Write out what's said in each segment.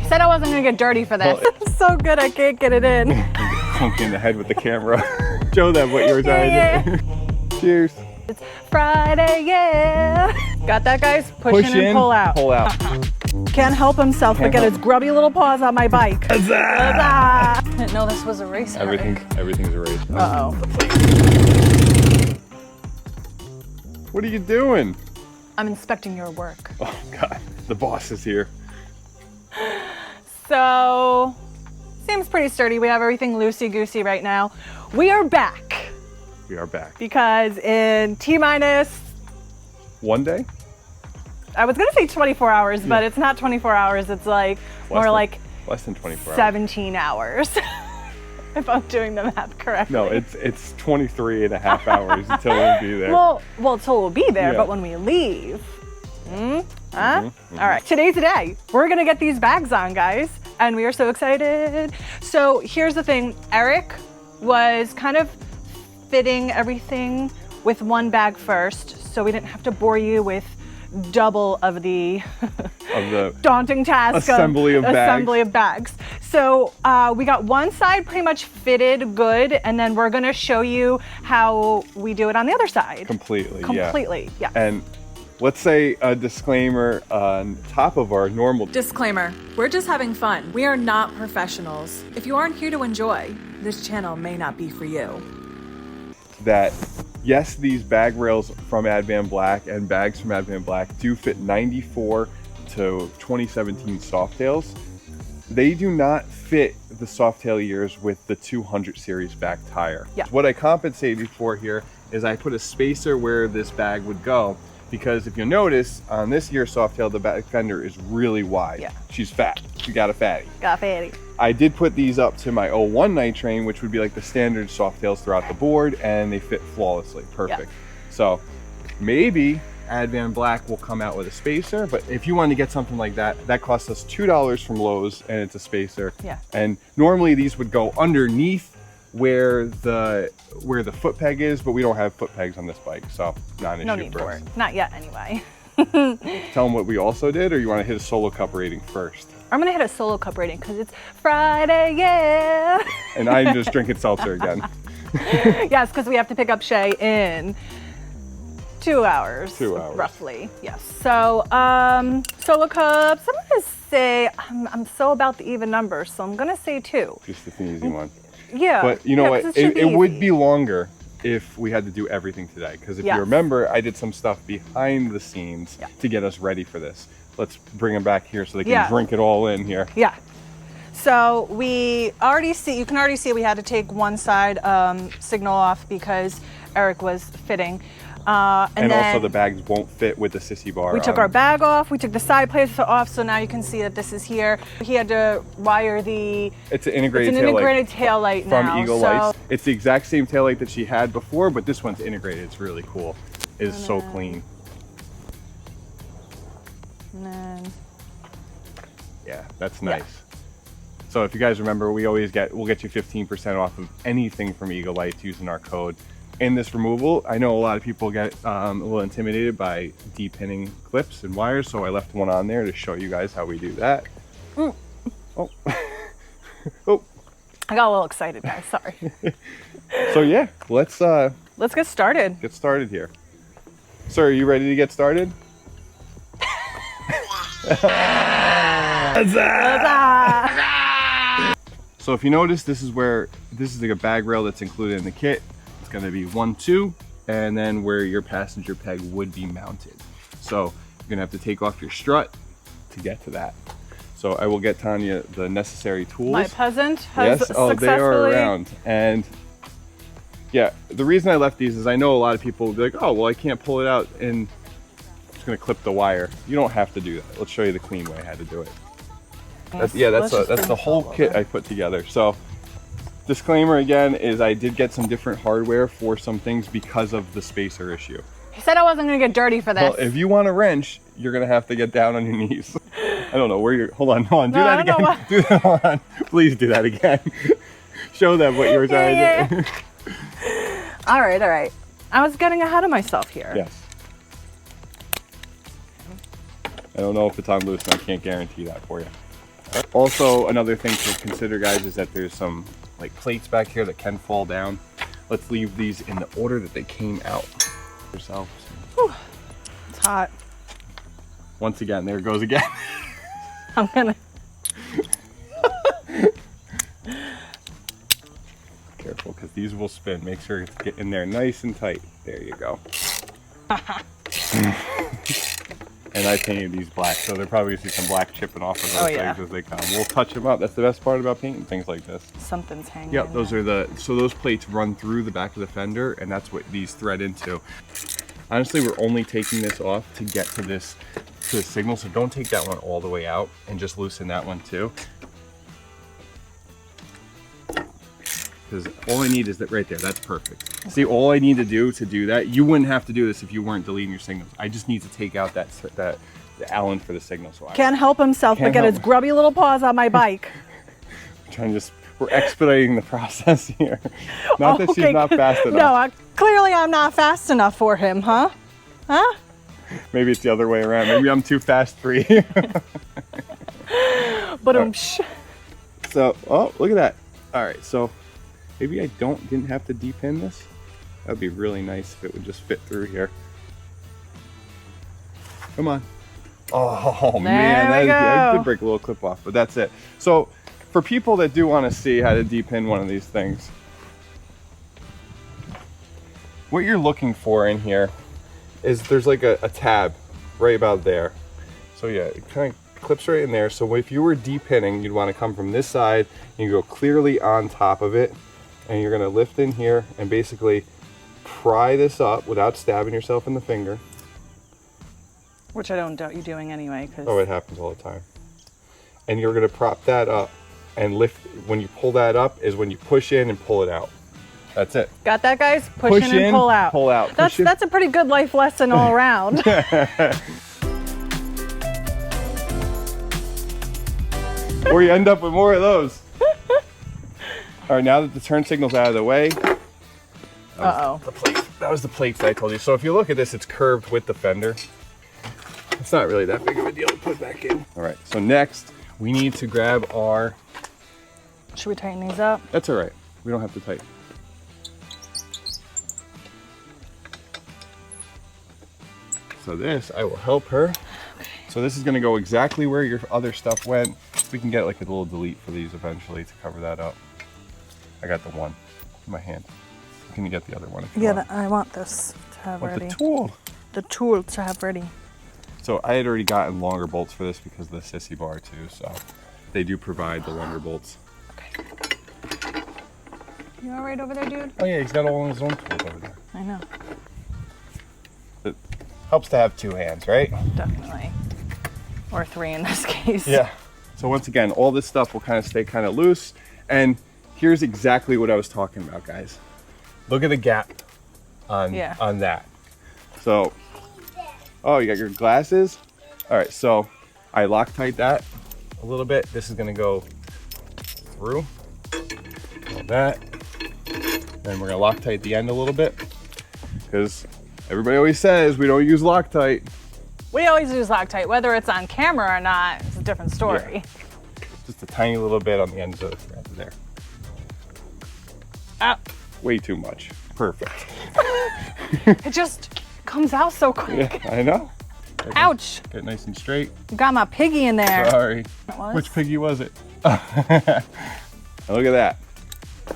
Said I wasn't gonna get dirty for this. Well, I'm so good I can't get it in. Funky in the head with the camera. Show them what you were trying to do. Cheers. It's Friday, yeah. Got that, guys? Push in and pull out. Pull out. Can't help himself but get his grubby little paws on my bike. Huzzah! Didn't know this was a race. Everything's a race. Uh-oh. What are you doing? I'm inspecting your work. Oh God, the boss is here. So, seems pretty sturdy. We have everything loosey-goosey right now. We are back. We are back. Because in T-minus... 1 day? I was gonna say 24 hours, but it's not 24 hours. It's like less than 24 17 hours. If I'm doing the math correctly. No, it's 23 and a half hours until we'll be there. Well, until we'll be there, but when we leave. All right, today's the day. We're gonna get these bags on, guys, and we are so excited. So here's the thing. Eric was kind of fitting everything with one bag first, so we didn't have to bore you with double of the daunting task assembly of bags. So we got one side pretty much fitted good, and then we're gonna show you how we do it on the other side. Completely, yeah. And let's say a disclaimer on top of our normal disclaimer. We're just having fun. We are not professionals. If you aren't here to enjoy, this channel may not be for you. That yes, these bag rails from AdvanBlack and bags from AdvanBlack do fit 94 to 2017 Softails. They do not fit the Softail ears with the 200 series back tire. Yeah. What I compensated for here is I put a spacer where this bag would go, because if you notice on this year's Softail, the back fender is really wide. Yeah. She's fat. She got a fatty. I did put these up to my 01 Night Train, which would be like the standard Softails throughout the board, and they fit flawlessly, perfect. Yep. So maybe AdvanBlack will come out with a spacer, but if you want to get something like that, that costs us $2 from Lowe's, and it's a spacer. Yeah. And normally these would go underneath where the foot peg is, but we don't have foot pegs on this bike, so not an issue for us. Not yet, anyway. Tell them what we also did, or you want to hit a solo cup rating first? I'm gonna hit a solo cup rating because it's Friday, yeah. And I'm just drinking seltzer again. Yes, because we have to pick up Shay in 2 hours. 2 hours. Roughly, yes. So, solo cups, I'm gonna say, I'm so about the even numbers, so I'm gonna say 2. Just an easy one. Yeah. But you know what, it would easy. be longer if we had to do everything today. Because if you remember, I did some stuff behind the scenes to get us ready for this. Let's bring them back here so they can drink it all in here. Yeah. So you can already see we had to take one side signal off because Eric was fitting. And then also the bags won't fit with the sissy bar. We took our bag off, we took the side plates off, so now you can see that this is here. He had to wire it's an integrated tail light from now, Eagle Lights. It's the exact same tail light that she had before, but this one's integrated. It's really cool. It's so clean. And then, yeah, that's nice. So if you guys remember, we'll get you 15% off of anything from Eagle Lights using our code. In this removal, I know a lot of people get a little intimidated by de-pinning clips and wires, so I left one on there to show you guys how we do that. Oh. Oh. I got a little excited, guys, sorry. So yeah, let's get started. Get started here. Sir, are you ready to get started? So if you notice, this is like a bag rail that's included in the kit. It's going to be 1, 2, and then where your passenger peg would be mounted. So you're going to have to take off your strut to get to that. So I will get Tanya the necessary tools. My peasant has successfully... they are around. And yeah, the reason I left these is I know a lot of people will be like, oh, well, I can't pull it out and I'm just going to clip the wire. You don't have to do that. Let's show you the clean way how to do it. That's the whole kit I put together. So disclaimer again is I did get some different hardware for some things because of the spacer issue. He said I wasn't going to get dirty for this. Well, if you want a wrench, you're going to have to get down on your knees. I don't know where you're, hold on, do that again. Do that, hold on. Please do that again. Show them what you were trying to do. All right. I was getting ahead of myself here. Yes. I don't know if it's on loose and I can't guarantee that for you. Also, another thing to consider, guys, is that there's some like plates back here that can fall down. Let's leave these in the order that they came out yourselves. Whew. It's hot. Once again, there it goes again. I'm gonna. Careful, because these will spin. Make sure to get in there nice and tight. There you go. And I painted these black, so they're probably gonna see some black chipping off of those things as they come. We'll touch them up. That's the best part about painting things like this. Something's hanging. Yep, those are so those plates run through the back of the fender, and that's what these thread into. Honestly, we're only taking this off to get to the signal, so don't take that one all the way out, and just loosen that one too. Because all I need is that right there. That's perfect. Okay. See, all I need to do that, you wouldn't have to do this if you weren't deleting your signals. I just need to take out the Allen for the signal. So can't help himself but get his grubby little paws on my bike. We're expediting the process here. Not that she's not fast enough. No, clearly I'm not fast enough for him, huh? Huh? Maybe it's the other way around. Maybe I'm too fast for you. But So, oh, look at that. All right, so maybe I didn't have to de-pin this. That would be really nice if it would just fit through here. Come on. Oh man, I did break a little clip off, but that's it. So for people that do want to see how to de-pin one of these things, what you're looking for in here is there's like a tab right about there. So yeah, it kind of clips right in there. So if you were de-pinning, you'd want to come from this side and you go clearly on top of it, and you're going to lift in here and basically pry this up without stabbing yourself in the finger. Which I don't doubt you doing anyway. Oh, it happens all the time. And you're going to prop that up and lift. When you pull that up is when you push in and pull it out. That's it. Got that, guys? Push in and pull out. Pull out. That's a pretty good life lesson all around. Or you end up with more of those. All right, now that the turn signal's out of the way. That was the plates that I told you. So if you look at this, it's curved with the fender. It's not really that big of a deal to put back in. All right, so next we need to grab our... Should we tighten these up? That's all right. We don't have to tighten. So this, I will help her. Okay. So this is gonna go exactly where your other stuff went. We can get like a little delete for these eventually to cover that up. I got the one in my hand. Can you get the other one if you want? I want this to have ready. The tool. The tool to have ready. So I had already gotten longer bolts for this because of the sissy bar too, so they do provide the longer bolts. Okay. You all right over there, dude? Oh yeah, he's got all his own tools over there. I know. It helps to have two hands, right? Definitely. Or three in this case. Yeah. So once again, all this stuff will kind of stay kind of loose. And here's exactly what I was talking about, guys. Look at the gap on that. So, oh, you got your glasses? All right, so I Loctite that a little bit. This is gonna go through like that. Then we're gonna Loctite the end a little bit because everybody always says we don't use Loctite. We always use Loctite, whether it's on camera or not, it's a different story. Yeah. Just a tiny little bit on the ends of the thread there. Ah. Way too much. Perfect. It just comes out so quick. Yeah, I know. Ouch. Get nice and straight. You got my piggy in there. Sorry. Which piggy was it? Look at that.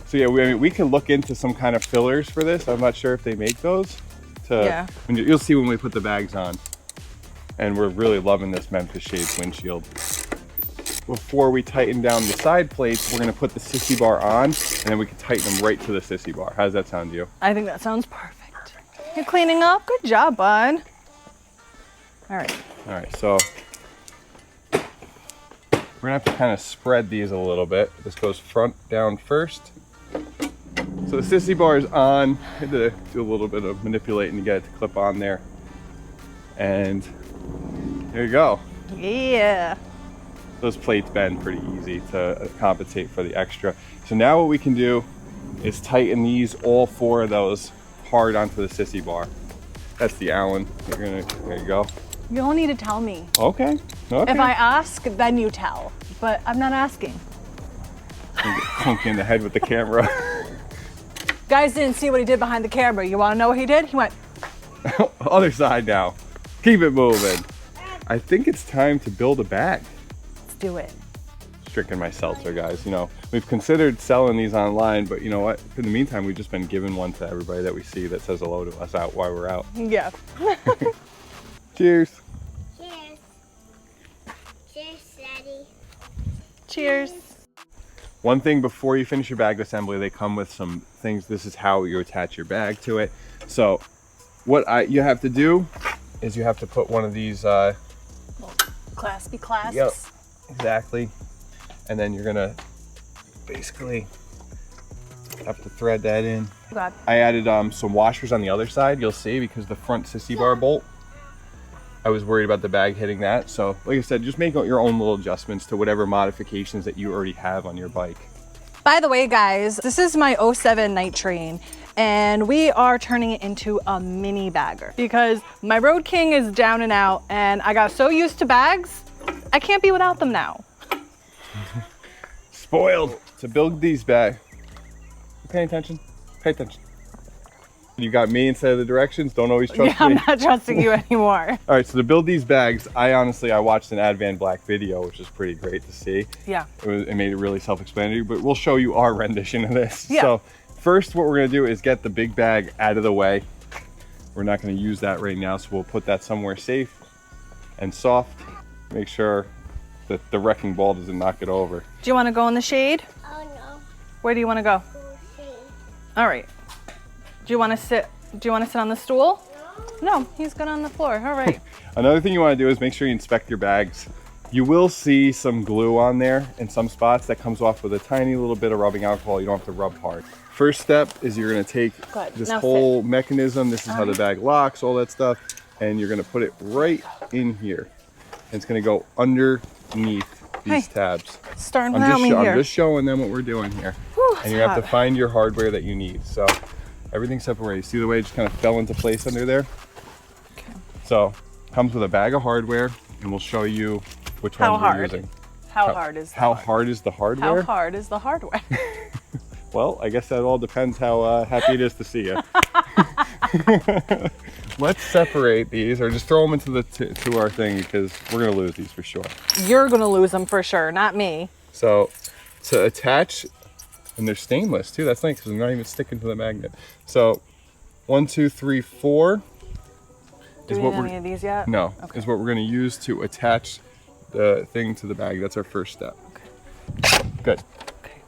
So yeah, we can look into some kind of fillers for this. I'm not sure if they make those. You'll see when we put the bags on. And we're really loving this Memphis Shades windshield. Before we tighten down the side plates, we're gonna put the sissy bar on, and then we can tighten them right to the sissy bar. How does that sound to you? I think that sounds perfect. You're cleaning up? Good job, bud. All right. All right, so we're gonna have to kind of spread these a little bit. This goes front down first. So the sissy bar is on. I had to do a little bit of manipulating to get it to clip on there. And there you go. Yeah. Those plates bend pretty easy to compensate for the extra. So now what we can do is tighten these, all four of those, hard onto the sissy bar. That's the Allen. There you go. You don't need to tell me. Okay. If I ask, then you tell. but I'm not asking. Clunk in the head with the camera. Guys didn't see what he did behind the camera. You want to know what he did? He went. Other side now. Keep it moving. I think it's time to build a bag. Let's do it. Stricken my seltzer, guys. You know, we've considered selling these online, but you know what? In the meantime, we've just been giving one to everybody that we see that says hello to us out while we're out. Yeah. Cheers. Cheers. Cheers, Daddy. Cheers. One thing before you finish your bag assembly, they come with some things. This is how you attach your bag to it. So what you have to do is you have to put one of these Claspy clasps. Yep, exactly. And then you're gonna basically have to thread that in. God. I added some washers on the other side, you'll see, because the front sissy bar bolt, I was worried about the bag hitting that. So like I said, just make your own little adjustments to whatever modifications that you already have on your bike. By the way, guys, this is my 07 Night Train, and we are turning it into a mini bagger because my Road King is down and out, and I got so used to bags, I can't be without them now. Spoiled. To build these bags, you paying attention? Pay attention. You got me instead of the directions. Don't always trust Yeah, me. I'm not trusting you anymore. All right, so to build these bags, I watched an AdvanBlack video, which is pretty great to see. Yeah. It made it really self-explanatory, but we'll show you our rendition of this. Yeah. So first, what we're gonna do is get the big bag out of the way. We're not gonna use that right now, so we'll put that somewhere safe and soft. Make sure that the wrecking ball doesn't knock it over. Do you want to go in the shade? Oh no. Where do you want to go? Bullshit. All right. Do you want to sit? Do you want to sit on the stool? No, he's good on the floor. All right. Another thing you want to do is make sure you inspect your bags. You will see some glue on there in some spots that comes off with a tiny little bit of rubbing alcohol. You don't have to rub hard. First step is you're going to take Good. this Now whole mechanism. This is how the bag locks, all that stuff. And you're going to put it right in here. And it's going to go underneath these tabs. Starting without me here. I'm just showing them what we're doing here. Whew, And you have to find your hardware that you need. So everything's separated. See the way it just kind of fell into place under there? Okay. So comes with a bag of hardware, and we'll show you which ones we're using. How hard is the How hardware? hard is the hardware? How hard is the hardware? Well, I guess that all depends how happy it is to see you. Let's separate these, or just throw them into to our thing, because we're gonna lose these for sure. You're gonna lose them for sure, not me. So to attach, and they're stainless too. That's nice because they're not even sticking to the magnet. So 1, 2, 3, 4. Do we need any of these yet? No, Okay. is what we're gonna use to attach the thing to the bag. That's our first step. Okay. Good. Okay.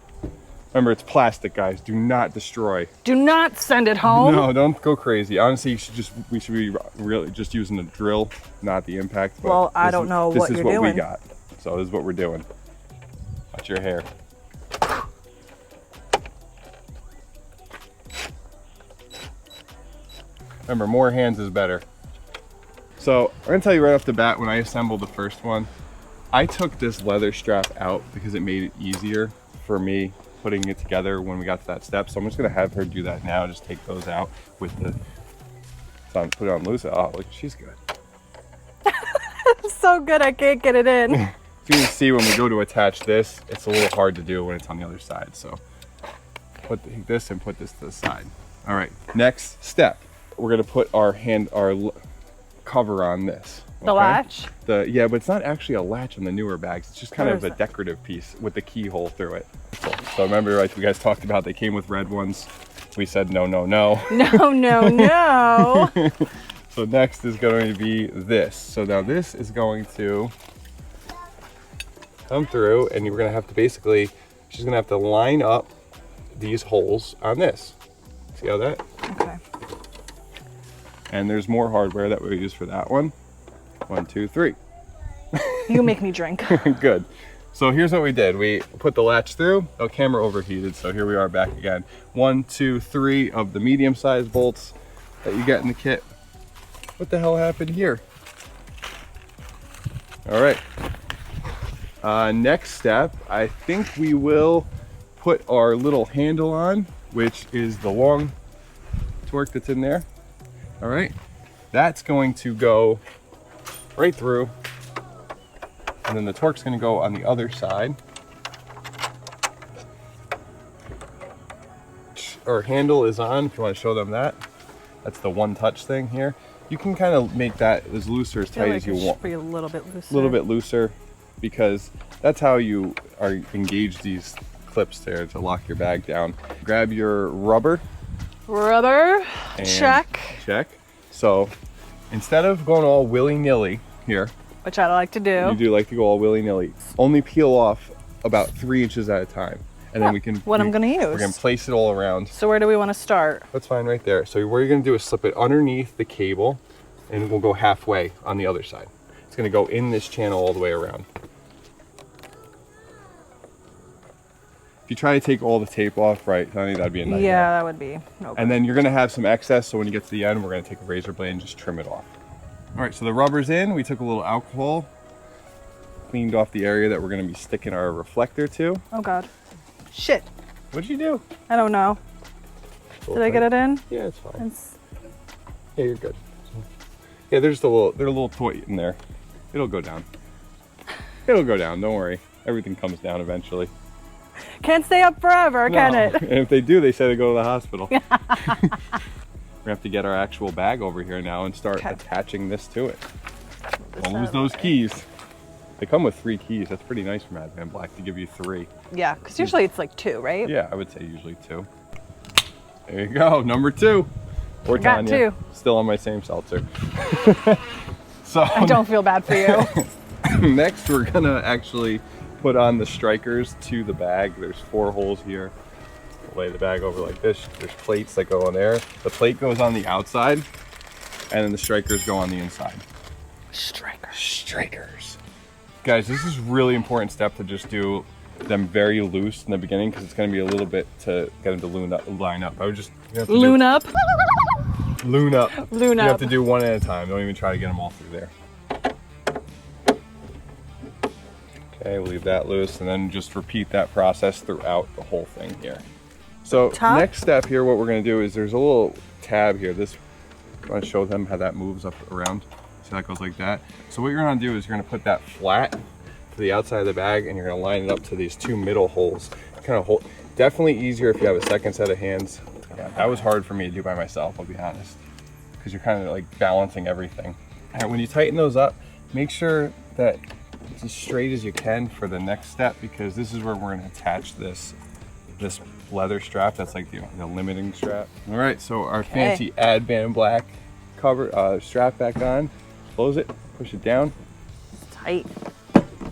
Remember, it's plastic, guys. Do not destroy. Do not send it home. No, don't go crazy. Honestly, we should be really just using the drill, not the impact. But Well, I don't know what you're This is what we doing. got. So this is what we're doing. Watch your hair. Remember, more hands is better. So I'm gonna tell you right off the bat, when I assembled the first one, I took this leather strap out because it made it easier for me putting it together when we got to that step. So I'm just gonna have her do that now. Just take those out with the, put it on loose. Oh, look, she's good. So good, I can't get it in. You can see when we go to attach this, it's a little hard to do when it's on the other side. So put this and put this to the side. All right, next step. We're gonna put our cover on this. The latch? Yeah, but it's not actually a latch on the newer bags. It's just kind What of is a it? decorative piece with the keyhole through it. So remember, like we guys talked about, they came with red ones. We said no, no, no. No, no, no. So next is going to be this. So now this is going to come through, and you're gonna have to basically, she's gonna have to line up these holes on this. See how that? Okay. And there's more hardware that we use for that one. 1, 2, 3. You make me drink. Good. So here's what we did. We put the latch through. Oh, camera overheated, so here we are back again. 1, 2, 3 of the medium-sized bolts that you get in the kit. What the hell happened here? All right. Next step, I think we will put our little handle on, which is the long torque that's in there. All right. That's going to go right through And then the torque's gonna go on the other side. Our handle is on, if you want to show them that. That's the one touch thing here. You can kind of make that as loose or as tight as you want. Be a little bit looser. A little bit looser, because that's how you are engage these clips there to lock your bag down. Grab your rubber. Rubber. And check. Check. So instead of going all willy-nilly here, which I like to do. You do like to go all willy-nilly. Only peel off about 3 inches at a time. And then we can... I'm gonna use. We're gonna place it all around. So where do we want to start? That's fine right there. So what you're gonna do is slip it underneath the cable, and we'll go halfway on the other side. It's gonna go in this channel all the way around. If you try to take all the tape off, right, I think that'd be a nightmare. Yeah, that would be. Okay. And then you're gonna have some excess, so when you get to the end, we're gonna take a razor blade and just trim it off. All right, so the rubber's in. We took a little alcohol, cleaned off the area that we're gonna be sticking our reflector to. Oh God. Shit. What'd you do? I don't know. Did I get it in? Yeah, it's fine. Yeah, you're good. Yeah, there's a little toy in there. It'll go down. It'll go down, don't worry. Everything comes down eventually. Can't stay up forever, can it? And if they do, they say they go to the hospital. We're gonna have to get our actual bag over here now and start attaching this to it. Don't lose those keys. They come with 3 keys. That's pretty nice from AdvanBlack to give you 3. Yeah, because usually it's like 2, right? Yeah, I would say usually 2. There you go, number 2. Or got Tanya, 2. Still on my same seltzer. So I don't feel bad for you. next, we're gonna actually put on the strikers to the bag. There's 4 holes here. Lay the bag over like this. There's plates that go on there. The plate goes on the outside, and then the strikers go on the inside. Strikers. Guys, this is really important step to just do them very loose in the beginning, because it's going to be a little bit to get them to line up. I would just Loon up. You have to do one at a time. Don't even try to get them all through there. Okay, we'll leave that loose, and then just repeat that process throughout the whole thing here. So next step here, what we're going to do is there's a little tab here. I want to show them how that moves up around. See, that goes like that. So what you're going to do is you're going to put that flat to the outside of the bag, and you're going to line it up to these 2 middle holes. Kind of definitely easier if you have a second set of hands. Yeah, that was hard for me to do by myself, I'll be honest, because you're kind of like balancing everything. And when you tighten those up, make sure that it's as straight as you can for the next step, because this is where we're going to attach this leather strap. That's like the limiting strap. All right, so our fancy AdvanBlack cover strap back on. Close it, push it down. Tight.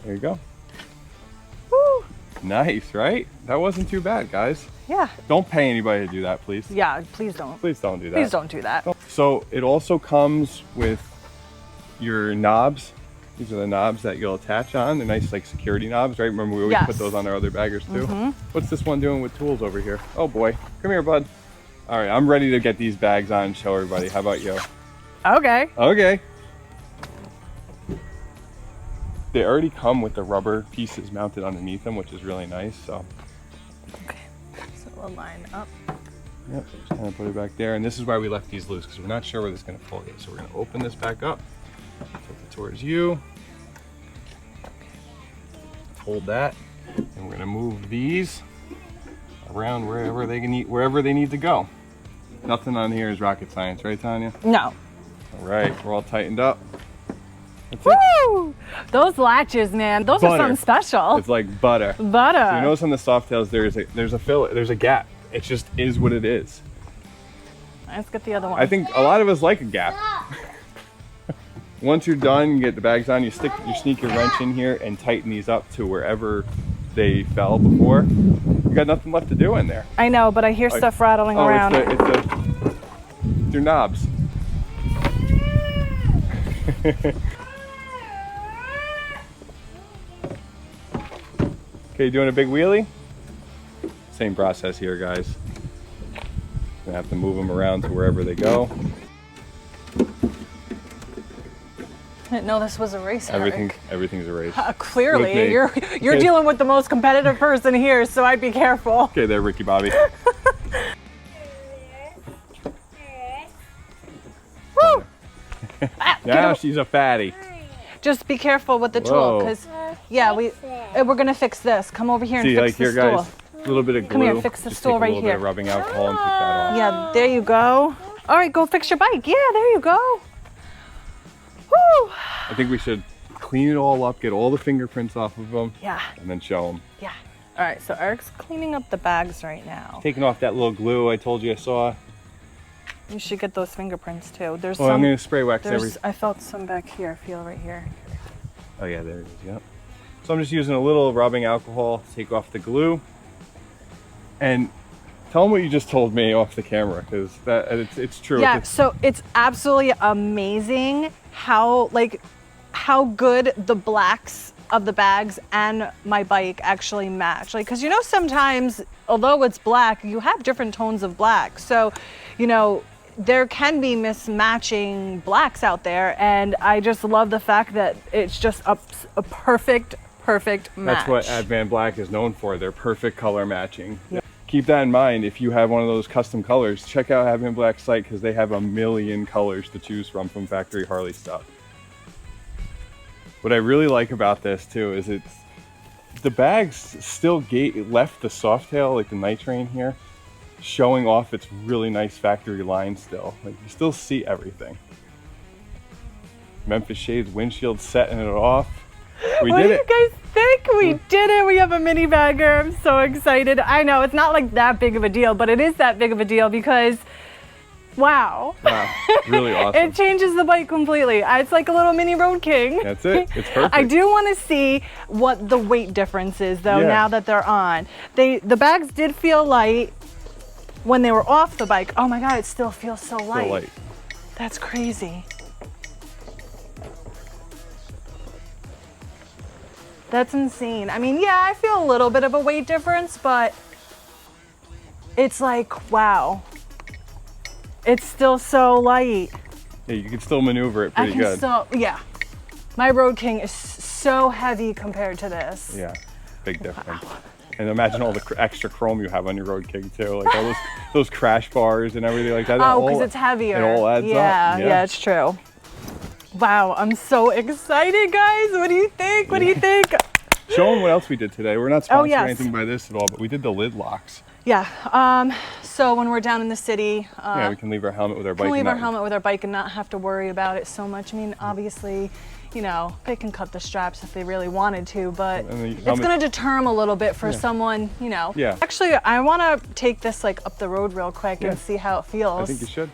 There you go. Woo! Nice, right? That wasn't too bad, guys. Yeah. Don't pay anybody to do that, please. Yeah, please don't. Please don't do that. Please don't do that. So it also comes with your knobs. These are the knobs that you'll attach on. They're nice, like security knobs, right? Remember, we always put those on our other baggers too. What's this one doing with tools over here? Oh boy, come here, bud. All right, I'm ready to get these bags on and show everybody. How about you? Okay. Okay. They already come with the rubber pieces mounted underneath them, which is really nice. So. Okay. So we'll line up. Yep. Just kind of put it back there, and this is why we left these loose, because we're not sure where this is going to pull yet. So we're going to open this back up. Flip it towards you. Hold that, and we're going to move these around wherever they need to go. Nothing on here is rocket science, right, Tanya? No. All right, we're all tightened up. That's Woo! it. Those latches, man, those are something special. It's like butter. Butter. So you notice on the soft tails there's a gap. It just is what it is. Let's get the other one. I think a lot of us like a gap. Once you're done, you get the bags on, you sneak your wrench in here and tighten these up to wherever they fell before. You got nothing left to do in there. I know, but I hear stuff rattling around. It's your knobs. Okay, doing a big wheelie? Same process here, guys. Gonna have to move them around to wherever they go. I didn't know this was a race. Everything's a race. Clearly, you're dealing with the most competitive person here, so I'd be careful. Okay, there, Ricky Bobby. Woo! Now she's a fatty. Just be careful with the tool, because we're gonna fix this. Come over here and See, fix like the here, stool. guys, a little bit of glue. Come here, fix the Just stool take a right little bit here. of rubbing alcohol and take that off. Yeah, there you go. All right, go fix your bike. Yeah, there you go. Woo! I think we should clean it all up, get all the fingerprints off of them, Yeah. and then show them. Yeah. All right, so Eric's cleaning up the bags right now. Taking off that little glue I told you I saw. You should get those fingerprints too. There's Oh, some. I'm gonna spray wax every. I felt some back here. Feel right here. Oh yeah, there it is. Yep. So I'm just using a little rubbing alcohol to take off the glue. And tell them what you just told me off the camera, because it's true. Yeah. So it's absolutely amazing how good the blacks of the bags and my bike actually match. Like, because you know, sometimes although it's black, you have different tones of black. So, you know, there can be mismatching blacks out there, and I just love the fact that it's just a perfect match. That's what AdvanBlack is known for, their perfect color matching. Yeah. Keep that in mind. If you have one of those custom colors, check out AdvanBlack's site, because they have a million colors to choose from factory Harley stuff. What I really like about this too is the bags still left the soft tail, like the Night Train here, showing off its really nice factory line still. Like, you still see everything. Memphis Shades windshield setting it off. We did it. What do you guys think? We did it. We have a mini bagger. I'm so excited. I know it's not like that big of a deal, but it is that big of a deal because wow. Wow, really awesome. It changes the bike completely. It's like a little mini Road King. That's it. It's perfect. I do want to see what the weight difference is though, now that they're on. The bags did feel light when they were off the bike. Oh my God, it still feels so light. So light. That's crazy. That's insane. I mean, yeah, I feel a little bit of a weight difference, but it's like, wow. It's still so light. Yeah, you can still maneuver it pretty good. Yeah. My Road King is so heavy compared to this. Yeah, big difference. Wow. And imagine all the extra chrome you have on your Road King too, like all those crash bars and everything like that. Oh, because it's heavier. It all adds up. Yeah, it's true. Wow, I'm so excited, guys. What do you think? What do you think? Show them what else we did today. We're not sponsored yes. anything by this at all, but we did the lid locks. Yeah. So when we're down in the city, yeah, we can leave our helmet with our bike. We can leave our helmet with our bike and not have to worry about it so much. I mean, obviously, you know, they can cut the straps if they really wanted to, but it's going to deter them a little bit for someone, you know. Yeah. Actually, I want to take this like up the road real quick and see how it feels. I think you should.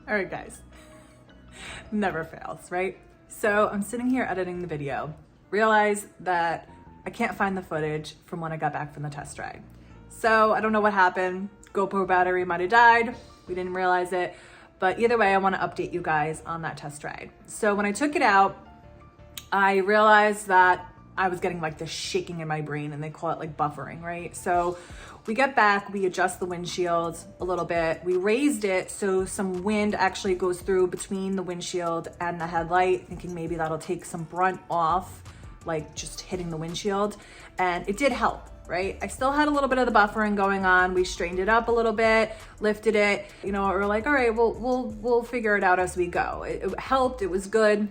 All right, guys, never fails, right? So I'm sitting here editing the video, realize that I can't find the footage from when I got back from the test ride. So I don't know what happened. GoPro battery might have died. We didn't realize it. But either way, I want to update you guys on that test ride. So when I took it out, I realized that I was getting like this shaking in my brain, and they call it like buffering, right? So we get back, we adjust the windshield a little bit. We raised it so some wind actually goes through between the windshield and the headlight, thinking maybe that'll take some brunt off, like just hitting the windshield. And it did help, right? I still had a little bit of the buffering going on. We straightened it up a little bit, lifted it, you know, we're like, all right, we'll figure it out as we go. It helped, it was good.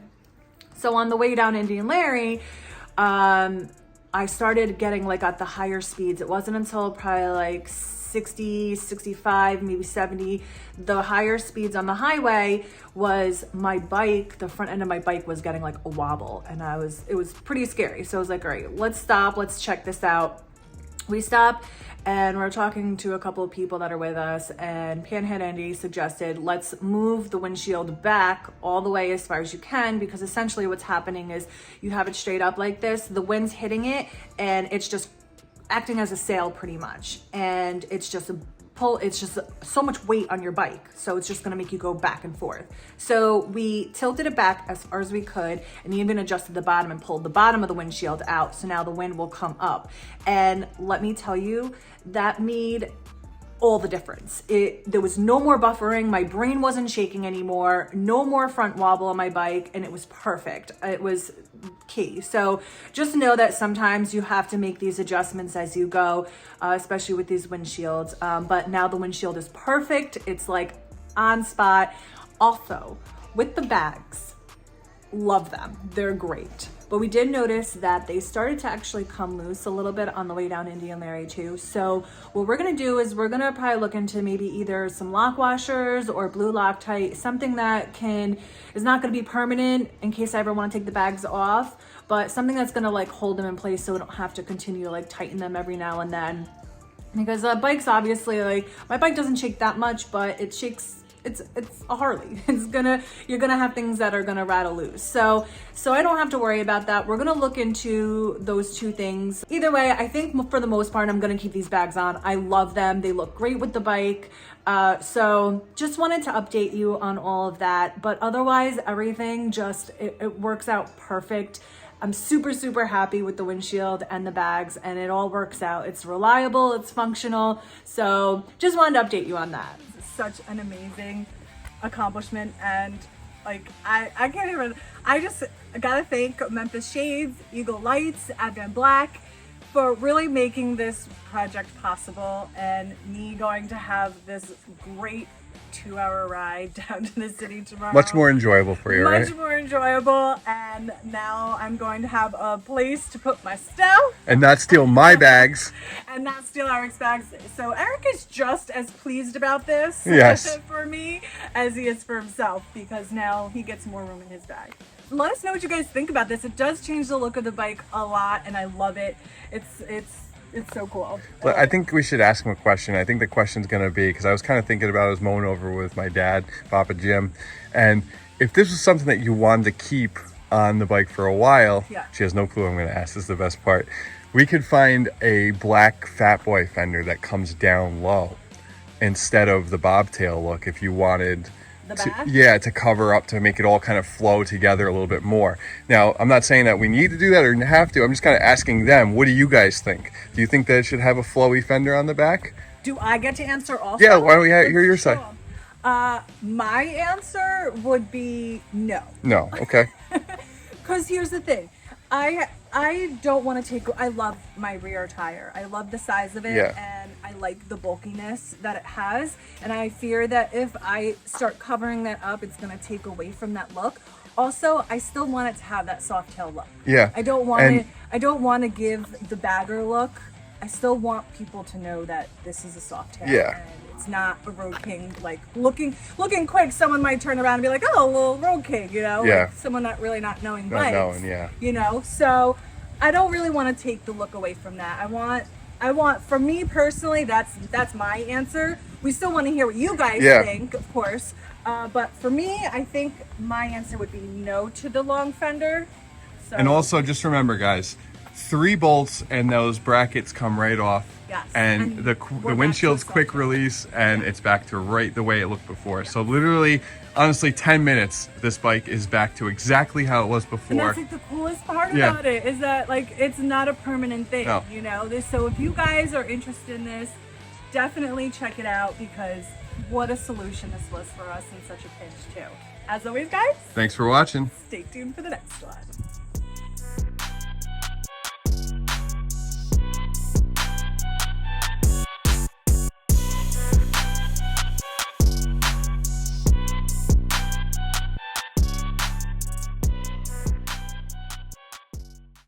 So on the way down Indian Larry, I started getting like at the higher speeds. It wasn't until probably like 60, 65, maybe 70. The higher speeds on the highway was my bike, the front end of my bike was getting like a wobble, and it was pretty scary. So I was like, all right, let's stop, let's check this out. We stopped and we're talking to a couple of people that are with us, and Panhead Andy suggested, let's move the windshield back all the way as far as you can, because essentially what's happening is you have it straight up like this, the wind's hitting it, and it's just acting as a sail pretty much. And it's just so much weight on your bike. So it's just gonna make you go back and forth. So we tilted it back as far as we could and even adjusted the bottom and pulled the bottom of the windshield out. So now the wind will come up. And let me tell you, that made all the difference. There was no more buffering. My brain wasn't shaking anymore. No more front wobble on my bike, and it was perfect. It was key. So just know that sometimes you have to make these adjustments as you go, especially with these windshields. But now the windshield is perfect. It's like on spot. Also, with the bags, love them. They're great. But we did notice that they started to actually come loose a little bit on the way down Indian Larry too. So what we're gonna do is we're gonna probably look into maybe either some lock washers or blue Loctite, something that is not gonna be permanent in case I ever wanna take the bags off, but something that's gonna like hold them in place so we don't have to continue to like tighten them every now and then. Because bikes obviously, like my bike doesn't shake that much, but it shakes. It's a Harley. You're gonna have things that are gonna rattle loose. So I don't have to worry about that. We're gonna look into those two things. Either way, I think for the most part, I'm gonna keep these bags on. I love them. They look great with the bike. So just wanted to update you on all of that. But otherwise, everything it works out perfect. I'm super, super happy with the windshield and the bags, and it all works out. It's reliable, it's functional. So just wanted to update you on that. Such an amazing accomplishment, and like I can't even, I just gotta thank Memphis Shades, Eagle Lights, AdvanBlack for really making this project possible, and me going to have this great 2-hour ride down to the city tomorrow. Much more enjoyable for you, right? Much more enjoyable, and now I'm going to have a place to put my stuff. And not steal my bags. And not steal Eric's bags. So Eric is just as pleased about this yes. for me as he is for himself, because now he gets more room in his bag. Let us know what you guys think about this. It does change the look of the bike a lot, and I love it. It's so cool. But I think we should ask him a question. I think the question's going to be, because I was kind of thinking about it, I was mowing over with my dad, Papa Jim, and if this was something that you wanted to keep on the bike for a while, she has no clue I'm going to ask, this is the best part, we could find a black Fat Boy fender that comes down low instead of the bobtail look if you wanted to cover up, to make it all kind of flow together a little bit more. Now, I'm not saying that we need to do that or have to. I'm just kind of asking them, what do you guys think? Do you think that it should have a flowy fender on the back? Do I get to answer also? Yeah, why don't we hear your side? My answer would be no. No, okay. Because here's the thing. I don't want to take, I love my rear tire. I love the size of it, and I like the bulkiness that it has. And I fear that if I start covering that up, it's going to take away from that look. Also, I still want it to have that soft tail look. Yeah. I don't want to give the bagger look. I still want people to know that this is a soft tail. Yeah. And it's not a Road King, like looking quick. Someone might turn around and be like, oh, a little Road King, you know? Yeah. Like someone not knowing bikes. Yeah. You know, so I don't really want to take the look away from that. I want, for me personally, that's my answer. We still want to hear what you guys think, of course. But for me, I think my answer would be no to the long fender. So. And also, just remember, guys, 3 bolts and those brackets come right off. Yes. And the windshield's quick release, and it's back to right the way it looked before. So literally, honestly, 10 minutes, this bike is back to exactly how it was before. And that's like the coolest part about it, is that like it's not a permanent thing, you know? So if you guys are interested in this, definitely check it out, because what a solution this was for us in such a pinch too. As always, guys, thanks for watching. Stay tuned for the next one.